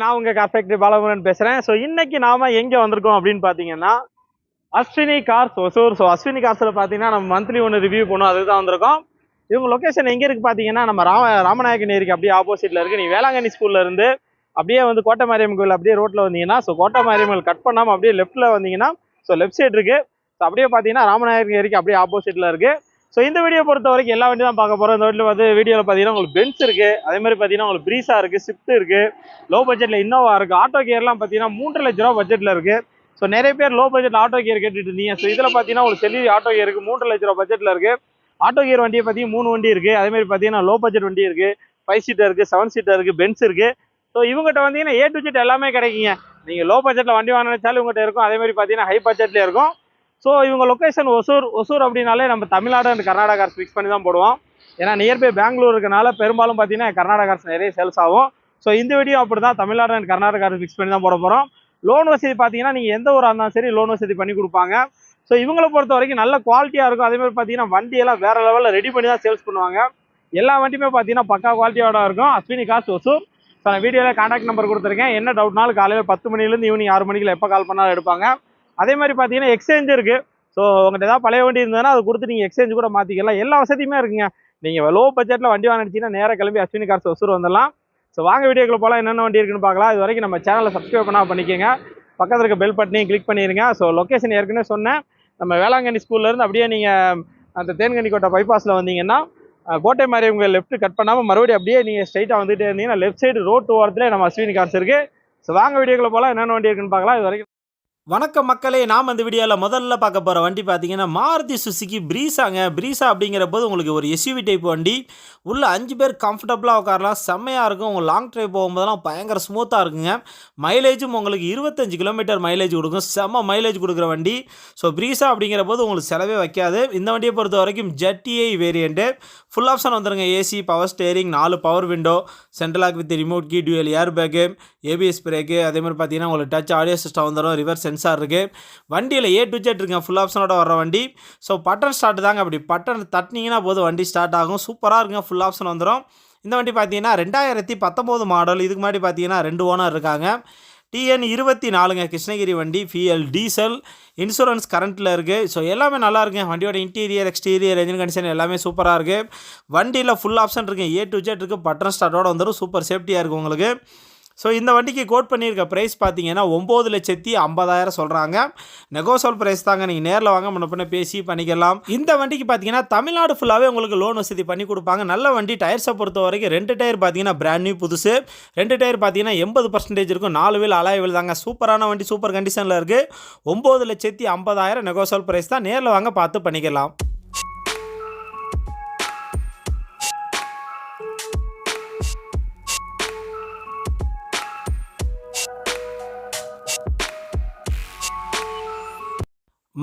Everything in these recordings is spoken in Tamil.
நான் உங்க கார் ஃபேக்டரி பாலமுருகன் பேசுறேன். ஸோ இன்னைக்கு நாம எங்க வந்திருக்கோம் அப்படின்னு பாத்தீங்கன்னா அஸ்வினி கார்ஸ் ஒசூர். ஸோ அஸ்வினி கார்ஸ்ல பாத்தீங்கன்னா நம்ம மந்த்லி ஒன்று ரிவ்யூ பண்ணுவோம், அதுதான் வந்திருக்கோம். இவங்க லொகேஷன் எங்க இருக்கு பாத்தீங்கன்னா நம்ம ராமநாயக்கன் ஏரிக்கு அப்படியே ஆப்போசிட்ல இருக்கு. நீ வேளாங்கண்ணி ஸ்கூல்ல இருந்து அப்படியே வந்து கோட்டை மாரியம்மன் கோயில் அப்படியே ரோட்ல வந்தீங்கன்னா, ஸோ கோட்டை மாரியம்மன் கட் பண்ணாம அப்படியே லெஃப்ட்ல வந்தீங்கன்னா, ஸோ லெஃப்ட் சைடு இருக்கு. ஸோ அப்படியே பாத்தீங்கன்னா ராமநாயக்கன் ஏரிக்கு அப்படியே ஆப்போசிட்ல இருக்கு. ஸோ இந்த வீடியோ பொறுத்த வரைக்கும் எல்லா வண்டி தான் பார்க்க போறோம். இந்த வீட்டில் வந்து வீடியோவில் பார்த்தீங்கன்னா உங்களுக்கு பென்ஸ் இருக்கு, அதே மாதிரி பார்த்தீங்கன்னா உங்களுக்கு பிரீசா இருக்கு, ஸ்விஃப்ட் இருக்கு, லோ பட்ஜெட்ல இன்னோவா இருக்கு, ஆட்டோ கியர்லாம் பார்த்தீங்கன்னா 3 லட்ச ரூபா பட்ஜெட்ல இருக்கு. ஸோ நிறைய பேர் லோ பட்ஜெட் ஆட்டோ கியர் கேட்டுட்டு இருந்தீங்க. ஸோ இதில் பார்த்தீங்கன்னா உங்களுக்கு செல்லி ஆட்டோ கியர் இருக்கு, 3 லட்ச ரூபா பட்ஜெட்ல இருக்கு. ஆட்டோ கியர் வண்டியை பார்த்தீங்கன்னா 3 வண்டி இருக்கு. அதே மாதிரி பார்த்தீங்கன்னா லோ பட்ஜெட் வண்டி இருக்கு, 5 சீட்டர் இருக்கு, 7 சீட்டர் இருக்கு, பென்ஸ் இருக்கு. ஸோ இவங்ககிட்ட வந்தீங்கன்னா ஏ டு ஜெட் எல்லாமே கிடைக்குங்க. நீங்க லோ பட்ஜெட்ல வண்டி வாங்க நினைச்சாலும் இவங்ககிட்ட இருக்கும். அதே மாதிரி பார்த்தீங்கன்னா ஹை பட்ஜெட்ல இருக்கும். ஸோ இவங்க லொக்கேஷன் ஒசூர் அப்படின்னாலே நம்ம Tamil Nadu and Karnataka cars fix பண்ணி தான் போடுவோம். ஏன்னா நியர்பை பெங்களூர் இருக்கனால பெரும்பாலும் பார்த்தீங்கன்னா கர்நாடகா கார்ஸ் நிறைய சேல்ஸ் ஆகும். ஸோ இந்த வீடியோ அப்படி தான் Tamil Nadu and Karnataka cars fix பண்ணி தான் போட போகிறோம். லோன் வசதி பார்த்தீங்கன்னா நீங்கள் எந்த ஊராக இருந்தாலும் சரி லோன் வசதி பண்ணி கொடுப்பாங்க. ஸோ இவங்களை பொறுத்த வரைக்கும் நல்ல குவாலிட்டியாக இருக்கும். அதே மாதிரி பார்த்தீங்கன்னா வண்டியெல்லாம் வேற லெவலில் ரெடி பண்ணி தான் சேல்ஸ் பண்ணுவாங்க. எல்லா வண்டியுமே பார்த்தீங்கன்னா பக்கா குவாலிட்டியோட இருக்கும். அஸ்வினி கார்ஸ் ஒசூர். ஸோ நான் வீடியோவில் கான்டாக்ட் நம்பர் கொடுத்துருக்கேன். என்ன டவுட்னாலும் காலையில் 10 மணிலேருந்து ஈவினிங் 6 மணிக்குள்ள எப்போ கால் பண்ணாலும் எடுப்பாங்க. அதே மாதிரி பார்த்தீங்கன்னா எக்ஸ்சேஞ்ச் இருக்கு. ஸோ உங்கள்கிட்ட ஏதாவது பழைய வண்டி இருந்ததுன்னா அது கொடுத்து நீங்கள் எக்ஸ்சேஞ்ச் கூட மாற்றிக்கலாம். எல்லா வசதியுமே இருக்குங்க. நீங்கள் லோ பட்ஜெட்டில் வண்டி வாங்கினீங்கன்னா நேராக கிளம்பி அஸ்வினி கார்ஸ் ஒசூர் வந்துடலாம். ஸோ வாங்க வீடியோக்குள்ள போகலாம், என்னென்ன வண்டி இருக்குன்னு பார்க்கலாம். இது வரைக்கும் நம்ம சேனலை சப்ஸ்கிரைப் பண்ணிக்கோங்க, பக்கத்தில் இருக்க பெல் பட்டனையும் கிளிக் பண்ணிடுங்க. ஸோ லொக்கேஷன் ஏற்கனவே சொன்னேன், நம்ம வேளாங்கண்ணி ஸ்கூல்லேருந்து அப்படியே நீங்கள் அந்த தேன்கனி கோட்டை பைபாஸில் வந்தீங்கன்னா கோட்டை மாதிரி உங்கள் லெஃப்ட் கட் பண்ணாமல் மறுபடியும் அப்படியே நீங்கள் ஸ்ட்ரைட்டாக வந்துகிட்டே இருந்தீங்கன்னா லெஃப்ட் சைடு ரோட்டு ஓரத்தில் நம்ம அஸ்வினி கார்ஸ் இருக்குது. ஸோ வாங்க வீடியோக்குள்ள போகலாம், என்னென்ன வண்டி இருக்குன்னு பார்க்கலாம். இது வரைக்கும் வணக்கம் மக்களே, நாம் இந்த வீடியோவில் முதல்ல பார்க்க போகிற வண்டி பார்த்தீங்கன்னா மாருதி சுசுகி பிரீசாங்க. பிரீசா அப்படிங்கிற போது உங்களுக்கு ஒரு எஸ்யூவி டைப் வண்டி, உள்ள 5 பேர் கம்ஃபர்டபுளாக உட்காரலாம், செம்மையாக இருக்கும். உங்கள் லாங் ட்ரைவ் போகும்போதெல்லாம் பயங்கர ஸ்மூத்தாக இருக்குங்க. மைலேஜும் உங்களுக்கு 25 கிலோமீட்டர் மைலேஜ் கொடுக்கும், செம்ம மைலேஜ் கொடுக்குற வண்டி. ஸோ பிரீசா அப்படிங்கிற போது உங்களுக்கு செலவே வைக்காது. இந்த வண்டியை பொறுத்த வரைக்கும் ஜெட்டிஐ வேரியண்ட்டு, ஃபுல் ஆப்ஷன் வந்துடுங்க. AC, power steering, 4 power window, central lock with remote key, dual air bag, ABS brake, அதே மாதிரி பார்த்தீங்கன்னா உங்களுக்கு டச் ஆடியோ சிஸ்டம் வந்துடும், ரிவர்ஸ் சென்சார் இருக்குது. வண்டியில் ஏ டு ஜெட் இருக்குங்க, ஃபுல் ஆப்ஷனோட வர வண்டி. ஸோ பட்டன் ஸ்டார்ட் தாங்க, அப்படி பட்டன் தட்டினீங்கன்னா போது வண்டி ஸ்டார்ட் ஆகும். சூப்பராக இருக்குங்க, ஃபுல் ஆப்ஷன் வந்துடும். இந்த வண்டி பார்த்தீங்கன்னா 2019 மாடல். இதுக்கு முன்னாடி பார்த்தீங்கன்னா 2 ஓனர் இருக்காங்க. TN 24ங்க, கிருஷ்ணகிரி வண்டி, ஃபிஎல் டீசல், இன்சூரன்ஸ் கரண்ட்டில் இருக்குது. ஸோ எல்லாமே நல்லா இருக்குங்க. வண்டியோட இன்டீரியர் எக்ஸ்டீரியர் என்ஜின் கண்டிஷன் எல்லாமே சூப்பராக இருக்குது. வண்டியில் ஃபுல் ஆப்ஷன் இருக்குது, ஏ டு ஜெட் இருக்குது, பட்டன் ஸ்டார்ட்டோட வந்துடும். சூப்பர் சேஃப்டியாக இருக்குது உங்களுக்கு. ஸோ இந்த வண்டிக்கு கோட் பண்ணியிருக்க ப்ரைஸ் பார்த்தீங்கன்னா 9,50,000 சொல்கிறாங்க. நெகோசியபிள் ப்ரைஸ் தாங்க, நீங்கள் நேரில் வாங்க முன்ன பேசி பண்ணிக்கலாம். இந்த வண்டிக்கு பார்த்தீங்கன்னா தமிழ்நாடு ஃபுல்லாகவே உங்களுக்கு லோன் வசதி பண்ணி கொடுப்பாங்க. நல்ல வண்டி. டயர்ஸை பொறுத்த வரைக்கும் 2 டயர் பார்த்தீங்கன்னா பிராண்ட் நியூ புதுசு, 2 டயர் பார்த்தீங்கன்னா 80% இருக்கும், 4 வீல் அலாய் வீல் தாங்க. சூப்பரான வண்டி, சூப்பர் கண்டிஷனில் இருக்குது. 9,50,000 நெகோசியபிள் ப்ரைஸ் தான். நேரில் வாங்க பார்த்து பண்ணிக்கலாம்.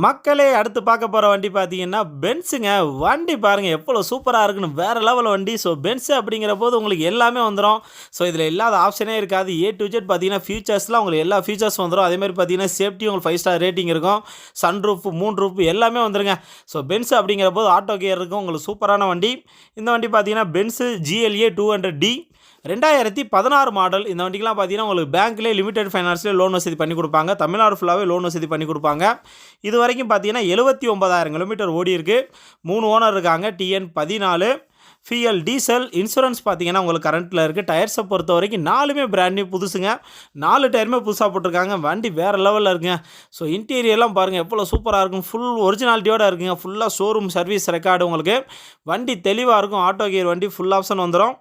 மக்களே, அடுத்து பார்க்க போகிற வண்டி பார்த்தீங்கன்னா பென்ஸுங்க. வண்டி பாருங்கள் எவ்வளோ சூப்பராக இருக்குன்னு, வேறு லெவல் வண்டி. ஸோ பென்ஸு அப்படிங்கிற போது உங்களுக்கு எல்லாமே வந்துடும். ஸோ இதில் இல்லாத ஆப்ஷனே இருக்காது. ஏ டு ஜெட் பார்த்தீங்கன்னா ஃபியூச்சர்ஸ்லாம் உங்களுக்கு எல்லா ஃபீச்சர்ஸ் வந்துடும். அதேமாதிரி பார்த்தீங்கன்னா சேஃப்டி உங்களுக்கு 5 ஸ்டார் ரேட்டிங் இருக்கும். சன் ரூஃப், 3 ரூஃப் எல்லாமே வந்துருங்க. ஸோ பென்ஸ் அப்படிங்கிற போது ஆட்டோ கியர் இருக்கும், உங்களுக்கு சூப்பரான வண்டி. இந்த வண்டி பார்த்தீங்கன்னா பென்ஸு GLA 200D 2016 மாடல். இந்த வண்டிக்கெலாம் பார்த்தீங்கன்னா உங்களுக்கு பேங்க்லேயே லிமிடெட் ஃபைனான்ஸ்லேயே லோன் வசதி பண்ணி கொடுப்பாங்க. தமிழ்நாடு ஃபுல்லாகவே லோன் வசதி பண்ணி கொடுப்பாங்க. இது வரைக்கும் பார்த்தீங்கன்னா 79,000 கிலோமீட்டர் ஓடி இருக்குது. 3 ஓனர் இருக்காங்க. TN 14, ஃபிஎல் டீசல், இன்சூரன்ஸ் பார்த்தீங்கன்னா உங்களுக்கு கரண்ட்டில் இருக்குது. டயர்ஸை பொறுத்த வரைக்கும் 4மே பிராண்ட் நியூ புதுசுங்க, 4 டயருமே புதுசாக போட்டிருக்காங்க. வண்டி வேறு லெவலில் இருக்குங்க. ஸோ இன்டீரியர்லாம் பாருங்கள் எவ்வளோ சூப்பராக இருக்கும், ஃபுல் ஒரிஜினாலிட்டியோடு இருக்குங்க. ஃபுல்லாக ஷோரூம் சர்வீஸ் ரெக்கார்டு உங்களுக்கு. வண்டி தெளிவாக இருக்கும், ஆட்டோ கியர் வண்டி, ஃபுல் ஆப்ஷன் வந்துடும்.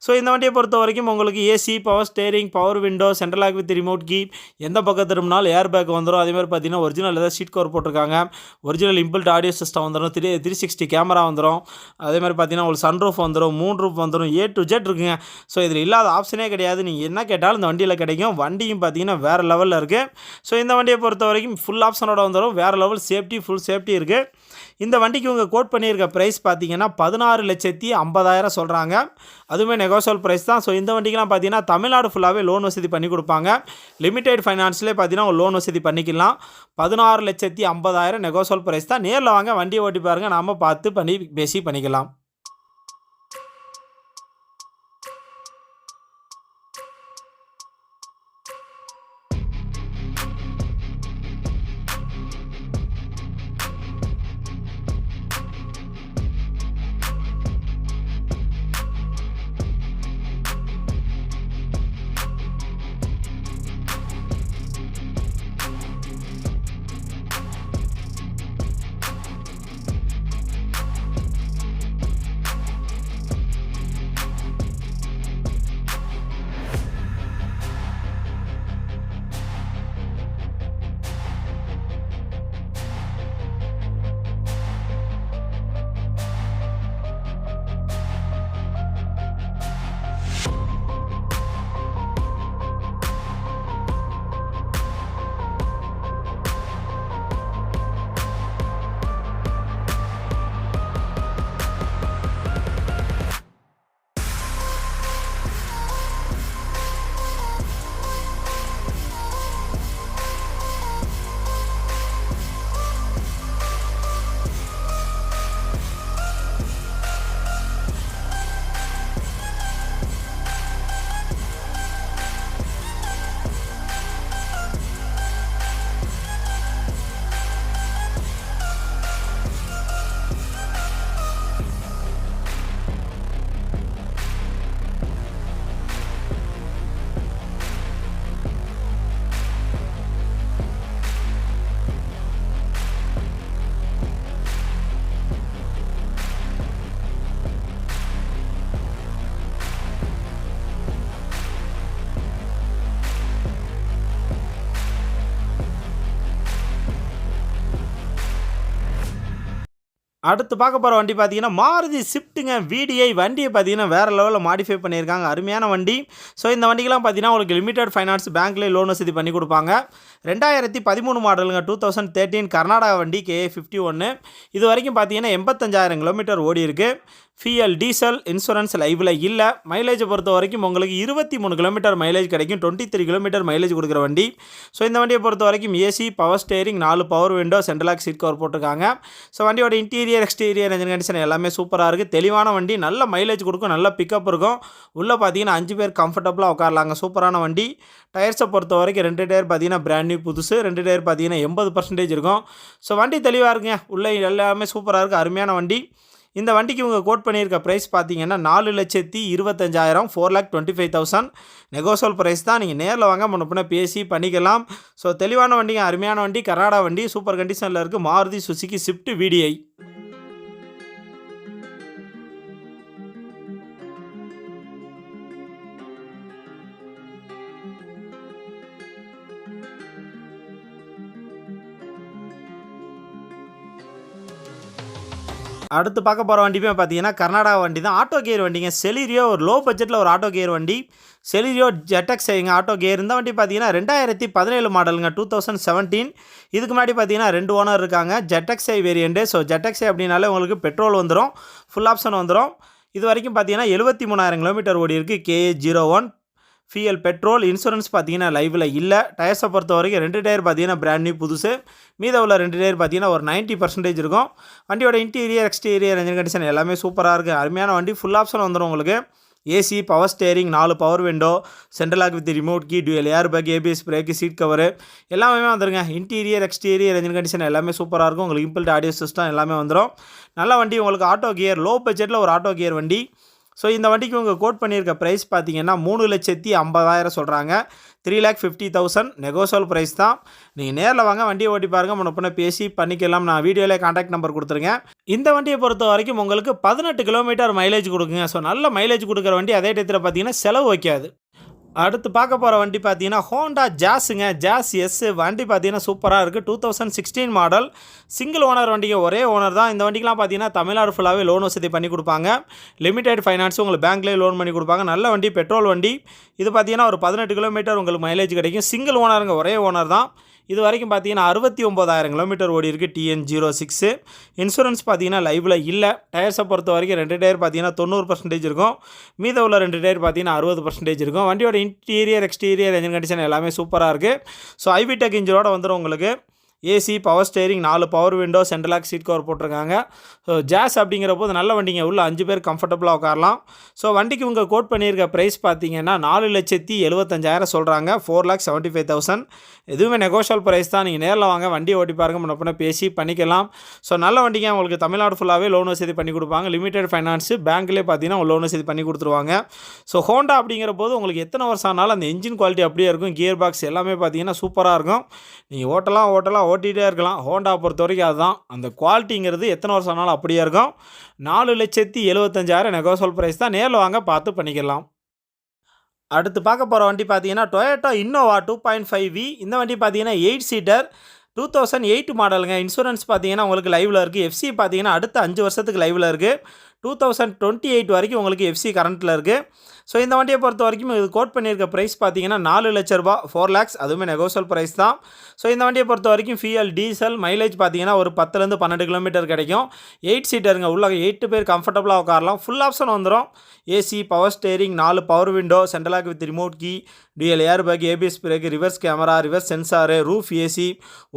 ஸோ இந்த வண்டியை பொறுத்த வரைக்கும் உங்களுக்கு AC, power steering, power window, central lock with remote key, எந்த பக்கம் திரும்பினாலும் ஏர் பேக் வந்துடும். அதேமாதிரி பார்த்தீங்கன்னா ஒரிஜினல் ஏதாவது சீட் கவர் போட்டிருக்காங்க, ஒரிஜினல் இம்பிள்ட் ஆடியோ சிஸ்டம் வந்துடும், 360 கேமரா வந்துடும். அதேமாதிரி பார்த்தீங்கன்னா உங்களுக்கு சன் ரூஃப் வந்துடும், 3 ரூஃப் வந்துடும், ஏ டு ஜெட் இருக்குங்க. ஸோ இதில் இல்லாத ஆப்ஷனே கிடையாது. நீங்கள் என்ன கேட்டாலும் இந்த வண்டியில் கிடைக்கும். வண்டியும் பார்த்தீங்கன்னா வேறு லெவலில் இருக்குது. ஸோ இந்த வண்டியை பொறுத்த வரைக்கும் ஃபுல் ஆப்ஷனோட வந்துடும். வேறு லெவல் சேஃப்டி, ஃபுல் சேஃப்டி இருக்குது. இந்த வண்டிக்கு உங்கள் கோட் பண்ணியிருக்க ப்ரைஸ் பார்த்தீங்கன்னா 16,50,000 சொல்கிறாங்க. அதுவுமே நெகோசியபிள் ப்ரைஸ் தான். ஸோ இந்த வண்டிக்கெலாம் பார்த்தீங்கன்னா தமிழ்நாடு ஃபுல்லாகவே லோன் வசதி பண்ணி கொடுப்பாங்க. லிமிடெட் ஃபைனான்ஸ்லேயே பார்த்தீங்கன்னா லோன் வசதி பண்ணிக்கலாம். 16,50,000 நெகோசியபிள் ப்ரைஸ் தான். நேரில் வாங்க, வண்டியை ஓட்டி பாருங்கள், நாம் பார்த்து பேசி பண்ணிக்கலாம். அடுத்து பார்க்க போகிற வண்டி பார்த்தீங்கன்னா மாருதி ஸ்விஃப்ட்டுங்க VDI வண்டியை பார்த்தீங்கன்னா வேறு லெவலில் மாடிஃபை பண்ணியிருக்காங்க. அருமையான வண்டி. ஸோ இந்த வண்டிக்கெலாம் பார்த்தீங்கன்னா உங்களுக்கு லிமிடெட் ஃபைனான்ஸ் பேங்க்லேயே லோன் வசதி பண்ணி கொடுப்பாங்க. 2013 மாடலுங்க, 2013 கர்நாடகா வண்டி KA51. இது வரைக்கும் பார்த்தீங்கன்னா 85,000 கிலோமீட்டர் ஓடி இருக்கு. ஃபியல் டீசல் இன்சூரன்ஸ் லைவில் இல்லை. மைலேஜை பொறுத்த வரைக்கும் உங்களுக்கு 23 கிலோமீட்டர் மைலேஜ் கிடைக்கும். 23 கிலோமீட்டர் மைலேஜ் கொடுக்குற வண்டி. ஸோ இந்த வண்டியை பொறுத்த வரைக்கும் AC, power steering, 4 power window, central lock seat cover போட்டிருக்காங்க. ஸோ வண்டியோட இன்டீரியர் எக்ஸ்டீரியர் என்ஜின் கண்டிஷன் எல்லாமே சூப்பராக இருக்குது. தெளிவான வண்டி, நல்ல மைலேஜ் கொடுக்கும், நல்ல பிக்கப் இருக்கும். உள்ளே பார்த்தீங்கன்னா 5 பேர் கம்ஃபர்டபுளாக உட்காரலாங்க. சூப்பரான வண்டி. டயர்ஸை பொறுத்த வரைக்கும் 2 டயர் பார்த்தீங்கன்னா பிராண்ட் நியூ புதுசு, 2 டயர் பார்த்தீங்கன்னா 80% இருக்கும். ஸோ வண்டி தெளிவாக இருக்குங்க. உள்ளே எல்லாமே சூப்பராக இருக்குது. அருமையான வண்டி. இந்த வண்டிக்கு இவங்க கோட் பண்ணியிருக்க ப்ரைஸ் பார்த்தீங்கன்னா 4,25,000, 4,25,000 நெகோசியல் ப்ரைஸ் தான். நீங்கள் நேரில் வாங்க முன்னே பேசி பண்ணிக்கலாம். ஸோ தெளிவான வண்டிங்க, அருமையான வண்டி, கர்நாடகா வண்டி, சூப்பர் கண்டிஷனில் இருக்குது. Maruti Suzuki Swift VDI. அடுத்து பார்க்க போகிற வண்டியுமே பார்த்தீங்கன்னா கர்நாடகா வண்டி தான். ஆட்டோ கியர் வண்டிங்க. செலிரியோ ஒரு லோ பட்ஜெட்டில் ஒரு ஆட்டோ கியர் வண்டி. செலிரியோ ஜெட்டக்ஸ் ஆட்டோ கியர். இந்த வண்டி பார்த்தீங்கன்னா 2017 மாடலுங்க, 2017. இதுக்கு முன்னாடி பார்த்தீங்கன்னா 2 ஓனர் இருக்காங்க. ஜெட்டக்ஸை வேரியண்ட்டு. ஸோ ஜெட்டக்ஸை அப்படின்னாலே உங்களுக்கு பெட்ரோல் வந்துடும், ஃபுல் ஆப்ஷன் வந்துடும். இது வரைக்கும் பார்த்தீங்கன்னா 73,000 கிலோமீட்டர் ஓடி இருக்குது. KA01 ஃபியல் petrol. இன்சூரன்ஸ் பார்த்தீங்கன்னா லைவில் இல்லை. டயர்ஸை பொறுத்த வரைக்கும் 2 டயர் பார்த்தீங்கன்னா பிராண்ட் நியூ புதுசு. மீத உள்ள 2 டயர் பார்த்தீங்கன்னா ஒரு 90% இருக்கும். வண்டியோட இன்டீரியர் எக்ஸ்டீரியர் என்ஜின் கண்டிஷன் எல்லாமே சூப்பராக இருக்குது. அருமையான வண்டி. ஃபுல் ஆப்ஷன் வந்துடும் உங்களுக்கு. AC, power steering, 4 power window, central lock with remote key, dual air bag, ABS brake, seat cover எல்லாமே வந்துருங்க. இன்டீரியர் எக்ஸ்டீரியர் என்ஜின் கண்டிஷன் எல்லாமே சூப்பராக இருக்கும். உங்களுக்கு இம்பிள்ட் ஆடியோ சிஸ்டம் எல்லாமே வந்துடும். நல்ல வண்டி. உங்களுக்கு ஆட்டோ கியர், லோ பட்ஜெட்டில் ஒரு ஆட்டோ கியர் வண்டி. ஸோ இந்த வண்டிக்கு உங்கள் கோட் பண்ணியிருக்க ப்ரைஸ் பார்த்தீங்கன்னா 3,50,000 சொல்கிறாங்க. 3,50,000 நெகோசியல் ப்ரைஸ் தான். நீங்கள் நேரில் வாங்க, வண்டியை ஓட்டி பாருங்கள், முன்னே பேசி பண்ணிக்கலாம். நான் வீடியோவில் கான்டாக்ட் நம்பர் கொடுத்துருங்க. இந்த வண்டியை பொறுத்த வரைக்கும் உங்களுக்கு 18 கிலோமீட்டர் மைலேஜ் கொடுக்குங்க. ஸோ நல்ல மைலேஜ் கொடுக்குற வண்டி. அதே டயத்தில் பார்த்தீங்கன்னா செலவு வைக்காது. அடுத்து பார்க்க போகிற வண்டி பார்த்தீங்கன்னா ஹோண்டா ஜாஸுங்க. ஜாஸ் எஸ் வண்டி பார்த்தீங்கன்னா சூப்பராக இருக்குது. 2016 மாடல். சிங்கிள் ஓனர் வண்டிங்க, ஒரே ஓனர் தான். இந்த வண்டிக்கெலாம் பார்த்தீங்கன்னா தமிழ்நாடு ஃபுல்லாகவே லோன் வசதி பண்ணி கொடுப்பாங்க. லிமிடெட் ஃபைனான்ஸும் உங்களுக்கு பேங்க்லேயே லோன் பண்ணி கொடுப்பாங்க. நல்ல வண்டி, பெட்ரோல் வண்டி. இது பார்த்தீங்கன்னா ஒரு 18 கிலோமீட்டர் உங்களுக்கு மைலேஜ் கிடைக்கும். சிங்கிள் ஓனருங்க, ஒரே ஓனர் தான். இது வரைக்கும் பார்த்தீங்கன்னா 69,000 கிலோமீட்டர் ஓடி இருக்குது. TN06. இன்சூரன்ஸ் பார்த்தீங்கன்னா லைவில் இல்லை. டயர்ஸை பொறுத்த வரைக்கும் 2 டயர் பார்த்தீங்கன்னா 90% இருக்கும். மீத உள்ள 2 டயர் பார்த்தீங்கன்னா 60% இருக்கும். வண்டியோட இன்டீரியர் எக்ஸ்டீரியர் என்ஜின் கண்டிஷன் எல்லாமே சூப்பராக இருக்குது. ஸோ ஐவிடெக் இன்ஜினோட வந்துடும் உங்களுக்கு. AC, power steering, 4 power window, central lock seat cover போட்டிருக்காங்க. ஸோ ஜாஸ் அப்படிங்கிற போது நல்ல வண்டிங்க. உள்ள 5 பேர் கம்ஃபர்டபுளாக உட்காரலாம். ஸோ வண்டிக்கு உங்கள் கோட் பண்ணியிருக்க ப்ரைஸ் பார்த்தீங்கன்னா 4,75,000 சொல்கிறாங்க. 4,75,000 எதுவுமே நெகோஷியல் ப்ரைஸ் தான். நீங்கள் நேரில் வாங்க, வண்டியை ஓட்டி பாருங்கள், முன்னே பேசி பண்ணிக்கலாம். ஸோ நல்ல வண்டிங்க. உங்களுக்கு தமிழ்நாடு ஃபுல்லாகவே லோன் வசதி பண்ணி கொடுப்பாங்க. லிமிடெட் ஃபைனான்ஸு பேங்க்லேயே பார்த்தீங்கன்னா உங்கள் லோன் வசதி பண்ணி கொடுத்துருவாங்க. ஸோ ஹோண்டா அப்படிங்கிற போது உங்களுக்கு எத்தனை வருஷம் ஆனாலும் அந்த இன்ஜின் குவாலிட்டி அப்படியே இருக்கும். கியர் பாக்ஸ் எல்லாமே பார்த்தீங்கன்னா சூப்பராக இருக்கும். நீங்கள் ஓட்டிகிட்டே இருக்கலாம். ஹோண்டா பொறுத்த வரைக்கும் அதுதான். அந்த குவாலிட்டிங்கிறது எத்தனை வருஷம் ஆனாலும் அப்படியே இருக்கும். 4,75,000 நெகோசியல் ப்ரைஸ் தான். நேரில் வாங்க, பார்த்து பண்ணிக்கலாம். அடுத்து பார்க்க போகிற வண்டி பார்த்தீங்கன்னா டொயோட்டா இன்னோவா 2.5V. இந்த வண்டி பார்த்தீங்கன்னா 8 சீட்டர், 2008 மாடலுங்க. இன்சூரன்ஸ் பார்த்தீங்கன்னா உங்களுக்கு லைவில் இருக்குது. FC பார்த்தீங்கன்னா அடுத்த 5 வருஷத்துக்கு லைவில் இருக்குது. 2028 வரைக்கும் உங்களுக்கு FC கரண்ட்டில் இருக்குது. ஸோ இந்த வண்டியை பொறுத்த வரைக்கும் இது கோட் பண்ணியிருக்க ப்ரைஸ் பார்த்தீங்கன்னா 4 லட்ச ரூபா, 4 lakhs. அதுவுமே நெகோசியல் ப்ரைஸ் தான். ஸோ இந்த வண்டியை பொறுத்த வரைக்கும் ஃபியல் டீசல் மைலேஜ் பார்த்தீங்கன்னா ஒரு 10லேருந்து 12 கிலோமீட்டர் கிடைக்கும். 8 சீட்டருங்க. உள்ள 8 பேர் கம்ஃபர்டபுளாக உட்காரலாம். ஃபுல் ஆப்ஷன் வந்துடும். AC, power steering, 4 power window, central lock with remote key, dual air bag, ABS brake, reverse camera, reverse sensor, roof AC,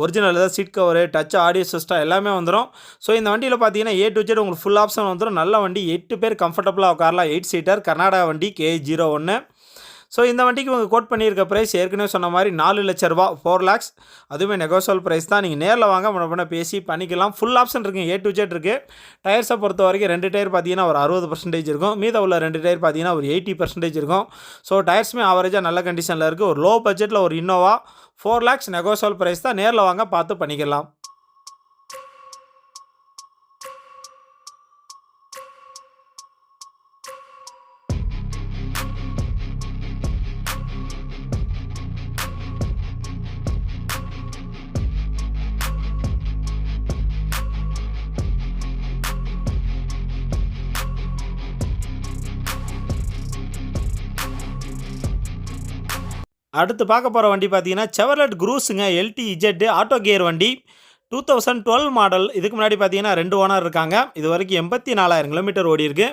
original seat cover, touch audio system எல்லாமே வந்துடும். ஸோ இந்த வண்டியில் பார்த்தீங்கன்னா A to Z உங்களுக்கு ஃபுல் ஆப்ஷன் வந்துடும். நல்ல வண்டி. 8 பேர் கம்ஃபர்டபுளாக உட்காரலாம். 8 சீட்டர், கர்நாடகா வண்டி, KA01. ஸோ இந்த வண்டிக்கு உங்கள் கோட் பண்ணியிருக்க ப்ரைஸ் ஏற்கனவே சொன்ன மாதிரி 4 லட்ச ரூபா, 4 lakhs. அதுவுமே நெகோசியல் ப்ரைஸ் தான். நீங்கள் நேரில் வாங்க, முன்ன பேசி பண்ணிக்கலாம். ஃபுல் ஆப்ஷன் இருக்குது. A to Z இருக்குது. டயர்ஸை பொறுத்த வரைக்கும் 2 டயர் பார்த்தீங்கன்னா ஒரு 60% இருக்கும். மீத உள்ள 2 டயர் பார்த்தீங்கன்னா ஒரு 80% இருக்கும். ஸோ டயர்ஸுமே ஆவரேஜாக நல்ல கண்டிஷனில் இருக்குது. ஒரு லோ பட்ஜெட்டில் ஒரு இன்னோவா 4 lakhs நெகோசியல் ப்ரைஸ் தான். நேரில் வாங்க, பார்த்து பண்ணிக்கலாம். அடுத்து பார்க்க போகிற வண்டி பார்த்தீங்கன்னா செவர்லெட் குரூஸுங்க LTZ ஆட்டோ கியர் வண்டி 2012 மாடல். இதுக்கு முன்னாடி பார்த்தீங்கன்னா 2 ஓனர் இருக்காங்க. இது வரைக்கும் 84,000 கிலோமீட்டர் ஓடி இருக்கு.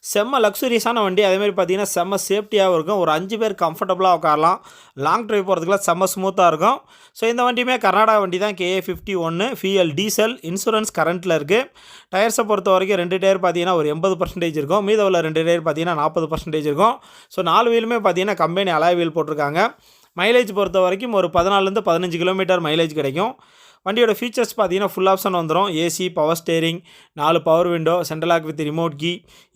செம்ம லக்ஸுரியஸான வண்டி. அதேமாதிரி பார்த்தீங்கன்னா செம்ம சேஃப்டியாகவும் இருக்கும். ஒரு 5 பேர் கம்ஃபர்டபுளாக உட்காரலாம். லாங் ட்ரைவ் போகிறதுக்குலாம் செம்ம ஸ்மூத்தாக இருக்கும். ஸோ இந்த வண்டியுமே கர்நாடகா வண்டி தான். KA51 fuel diesel. இன்சூரன்ஸ் கரண்ட்டில் இருக்குது. டயர்ஸை பொறுத்த வரைக்கும் 2 டயர் பார்த்தீங்கன்னா ஒரு 80% இருக்கும். மீத உள்ள 2 டயர் பார்த்தீங்கன்னா 40% இருக்கும். ஸோ 4 வீலுமே பார்த்தீங்கன்னா கம்பெனி அலாய் வீல் போட்டிருக்காங்க. மைலேஜ் பொறுத்த வரைக்கும் ஒரு 14 15 கிலோமீட்டர் மைலேஜ் கிடைக்கும். வண்டியோட ஃபீச்சர்ஸ் பார்த்தீங்கன்னா ஃபுல் ஆப்ஷன் வந்துடும். AC, power steering, 4 power window, central lock with remote key,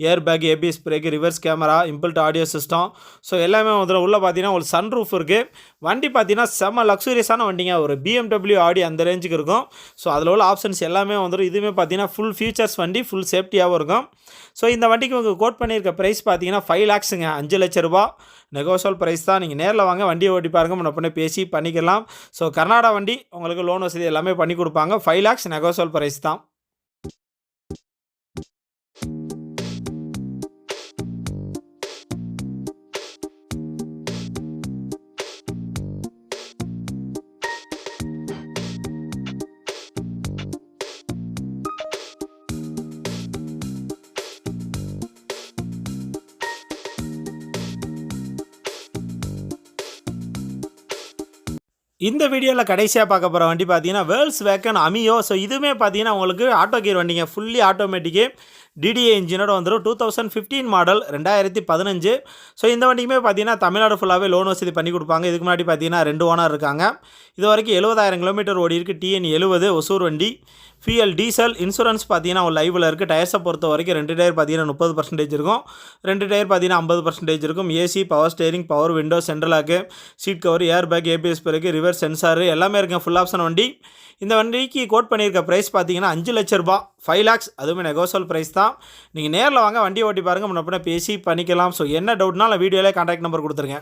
air bag, ABS brake, reverse camera, inbuilt audio system. So எல்லாமே வந்துடும். உள்ளே பார்த்தீங்கன்னா ஒரு சன் ரூஃப் இருக்குது. வண்டி பார்த்தீங்கன்னா செம்ம லக்ஸூரியஸான வண்டிங்க. ஒரு BMW ஆடி அந்த ரேஞ்சுக்கு இருக்கும். ஸோ அதில் உள்ள ஆப்ஷன்ஸ் எல்லாமே வந்துடும். இதுவுமே பார்த்தீங்கன்னா ஃபுல் ஃபீச்சர்ஸ் வண்டி, ஃபுல் சேஃப்டியாகவும் இருக்கும். ஸோ இந்த வண்டிக்கு உங்கள் கோட் பண்ணியிருக்க ப்ரைஸ் பார்த்தீங்கன்னா 5 lakhsங்க. 5 லட்ச ரூபா நெகோஷியல் ப்ரைஸ் தான். நீங்கள் நேரில் வாங்க, வண்டியை ஓட்டி பாருங்க, முன்னே பேசி பண்ணிக்கலாம். ஸோ கர்நாடகா வண்டி உங்களுக்கு லோன் வசதி எல்லாமே பண்ணி கொடுப்பாங்க. 5 lakhs நெகோஷியல் ப்ரைஸ் தான். இந்த வீடியோவில் கடைசியாக பார்க்க போகிற வண்டி பார்த்தீங்கன்னா வேர்ல்ஸ் வேக்கன் அமியோ. ஸோ இதுவுமே பார்த்தீங்கன்னா உங்களுக்கு ஆட்டோ கியர் வண்டிங்க. ஃபுல்லி ஆட்டோமேட்டிக்கு DDA இன்ஜினோட வந்துடும். 2015 மாடல், 2015. ஸோ இந்த வண்டிக்குமே பார்த்தீங்கன்னா தமிழ்நாடு ஃபுல்லாகவே லோன் வசதி பண்ணி கொடுப்பாங்க. இதுக்கு முன்னாடி பார்த்தீங்கன்னா 2 ஓனர் இருக்காங்க. இது வரைக்கும் 70,000 கிலோமீட்டர் ஓடி இருக்குது. TN70 ஒசூர் வண்டி. Fuel diesel. இன்சூரன்ஸ் பார்த்தீங்கன்னா ஒரு லைவில் இருக்குது. டயர்ஸை பொறுத்த வரைக்கும் 2 டயர் பார்த்தீங்கன்னா 30% இருக்கும். 2 டயர் பார்த்தீங்கன்னா 50% இருக்கும். AC, power steering, power window, central lock, seat cover, air bag, ABS brake, reverse sensor எல்லாமே இருக்குங்க. ஃபுல் ஆப்ஷன் வண்டி. இந்த வண்டிக்கு கோட் பண்ணியிருக்க ப்ரைஸ் பார்த்தீங்கன்னா 5 லட்ச ரூபா. 5 lakhs அதுவுமே நெகோஷியல் ப்ரைஸ் தான். நீங்கள் நேரில் வாங்க, வண்டியை ஓட்டி பாருங்கள், முன்னே பேசி பண்ணிக்கலாம். ஸோ என்ன டவுட்னாலும் வீடியோவிலே கான்டாக்ட் நம்பர் கொடுத்துருங்க.